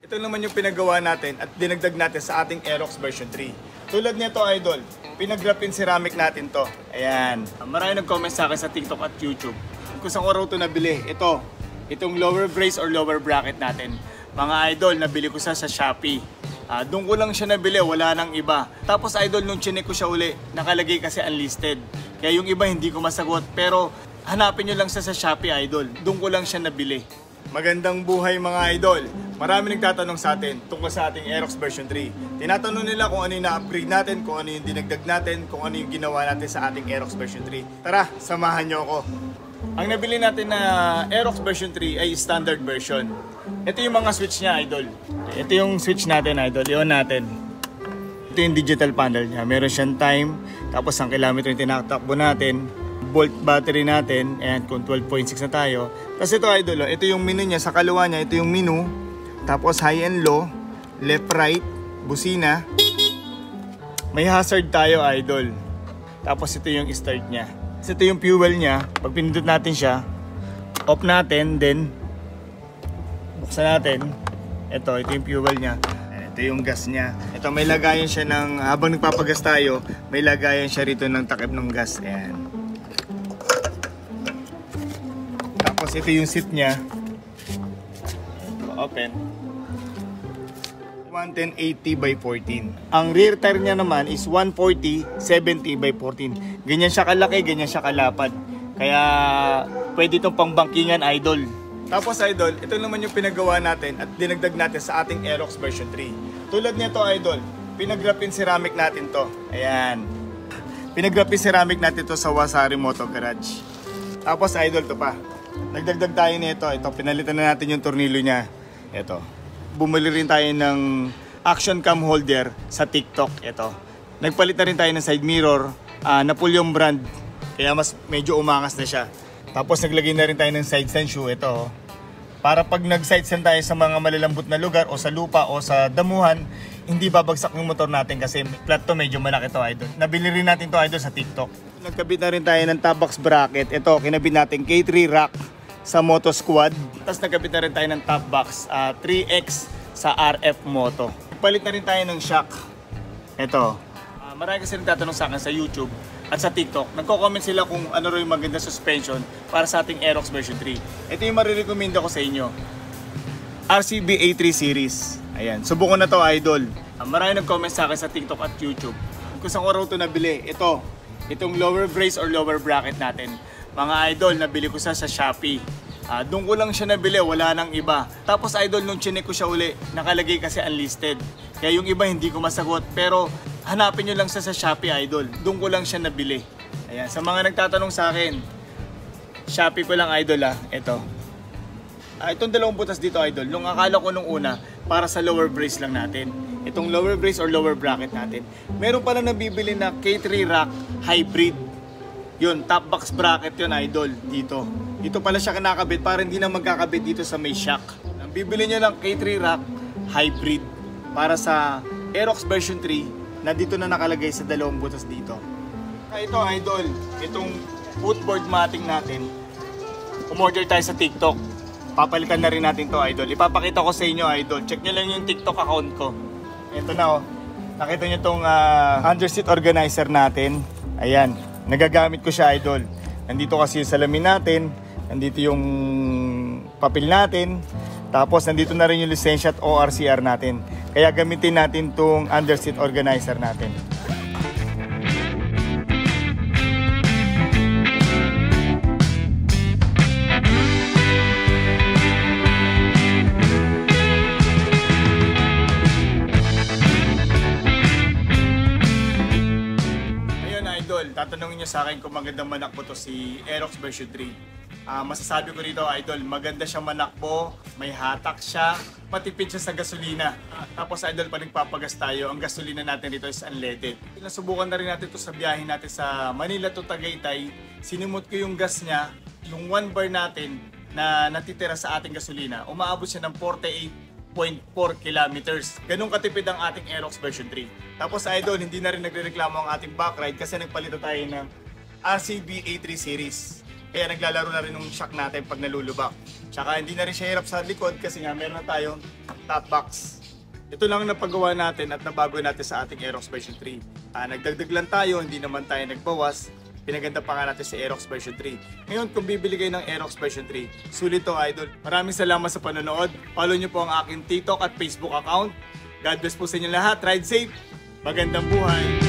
Ito naman yung pinagawa natin at dinagdag natin sa ating Aerox version 3. Tulad nito, idol, pinag-wrap in ceramic natin to. Ayan. Marami nag-comment sa akin sa TikTok at YouTube kung saan araw ito nabili. Itong lower brace or lower bracket natin. Mga idol, nabili ko sa Shopee. Doon ko lang siya nabili, wala nang iba. Tapos idol, nung chinek ko siya uli, nakalagay kasi unlisted. Kaya yung iba hindi ko masagot. Pero hanapin nyo lang sa Shopee, idol. Doon ko lang siya nabili. Magandang buhay mga idol. Marami nagtatanong sa atin tungkol sa ating Aerox version 3. Tinatanong nila kung ano yung na-upgrade natin, kung ano yung dinagdag natin, kung ano yung ginawa natin sa ating Aerox version 3. Tara, samahan nyo ako. Ang nabili natin na Aerox version 3 ay standard version. Ito yung mga switch niya, idol. Ito yung switch natin, idol. I-on natin. Ito yung digital panel niya. Meron siyang time, tapos ang kilometer yung tinatakbo natin. Volt battery natin, ayan, kung 12.6 na tayo. Tapos ito, idol, ito yung menu niya. Sa kaliwa niya, ito yung menu. Tapos high and low, left right, busina. May hazard tayo, idol. Tapos ito yung start niya. Tapos ito yung fuel niya. Pag pinindot natin siya, off natin, then buksan natin. Ito yung fuel niya. Ito yung gas niya. Ito may lagayan siya ng, habang nagpapagas tayo, may lagayan siya rito ng takip ng gas. Ayan. Tapos ito yung seat niya. Open. 110/80 by 14. Ang rear tire niya naman is 140/70 by 14. Ganyan siya kalaki, ganyan siya kalapad. Kaya pwede itong pangbangkingan, idol. Tapos idol, ito naman yung pinagawa natin at dinagdag natin sa ating Aerox version 3. Tulad nito, idol, pinag-wrap in ceramic natin to. Ayan. Pinag-wrap in ceramic natin to sa Wasari Moto Garage. Tapos idol, to pa. Nagdagdag tayo nito. Ito, pinalitan na natin yung tornilyo niya. Ito. Bumili rin tayo ng action cam holder sa TikTok. Ito. Nagpalit na rin tayo ng side mirror. Napoleon brand. Kaya mas medyo umangas na siya. Tapos naglagay na rin tayo ng side stand shoe. Ito. Para pag nag-side stand tayo sa mga malalambot na lugar o sa lupa o sa damuhan, hindi babagsak yung motor natin kasi flat to, medyo malaki to, idol. Nabili rin natin to, idol, sa TikTok. Nagkabit na rin tayo ng top box bracket. Ito, kinabit natin K3 rack sa Moto Squad. Tapos nagkabit na rin tayo ng top box 3X sa RF Moto. Palit na rin tayo ng shock. Ito. Marami kasi nagtatanong sa akin sa YouTube at sa TikTok. Nagko-comment sila kung ano rin yung maganda suspension para sa ating Aerox version 3. Ito yung marirekomenda ko sa inyo. RCB A3 series. Ayan. Subukan na to, idol. Marami nag-comment sa akin sa TikTok at YouTube kung saan araw ito nabili. Itong lower brace or lower bracket natin. Mga idol, nabili ko sa Shopee. Doon ko lang siya nabili, wala nang iba. Tapos idol, nung chinek ko siya uli, nakalagay kasi unlisted. Kaya yung iba hindi ko masagot. Pero hanapin nyo lang sa Shopee, idol. Doon ko lang siya nabili. Ayan, sa mga nagtatanong sa akin, Shopee ko lang, idol, ito. Itong dalawang butas dito, idol. Nung akala ko nung una, para sa lower brace lang natin. Itong lower brace or lower bracket natin. Meron pala nabibili na K3 rack hybrid. Yun, top box bracket yun, idol, dito. Dito pala siya kinakabit para hindi na magkakabit dito sa may shock. Ang bibili nyo lang K3 rack hybrid para sa Aerox version 3 na dito na nakalagay sa dalawang butas dito. Ito, idol, itong footboard matting natin. Umorder tayo sa TikTok. Papalitan na rin natin to, idol. Ipapakita ko sa inyo, idol. Check nyo lang yung TikTok account ko. Ito na, oh. Nakita nyo itong underseat organizer natin. Ayan. Nagagamit ko siya, idol. Nandito kasi yung salamin natin. Nandito yung papel natin. Tapos nandito na rin yung lisensya at ORCR natin. Kaya gamitin natin itong underseat organizer natin. Tatanungin nyo sa akin kung magandang manakbo to si Aerox version 3. Masasabi ko rito, idol, maganda siya manakbo, may hatak siya, matipid siya sa gasolina. Tapos idol, pa nagpapagas tayo, ang gasolina natin dito is unleaded. Nasubukan na rin natin to sa biyahe natin sa Manila to Tagaytay. Sinimot ko yung gas niya, yung 1 bar natin na natitira sa ating gasolina, umaabot siya ng 48.4 kilometers. Ganun katipid ang ating Aerox version 3. Tapos idol, hindi na rin nagrereklamo ang ating backride kasi nagpalito tayo ng RCB A3 series. Kaya naglalaro na rin ng shock natin pag nalulubak. Tsaka hindi na rin siya hirap sa likod kasi nga meron na tayong top box. Ito lang ang napagawa natin at nabago natin sa ating Aerox version 3. Nagdagdag lang tayo, hindi naman tayo nagbawas. Pinaganda pa nga natin si Aerox version 3. Ngayon, kung bibili kayo ng Aerox version 3, sulit to idol. Maraming salamat sa panonood. Follow nyo po ang aking TikTok at Facebook account. God bless po sa inyo lahat. Ride safe. Magandang buhay.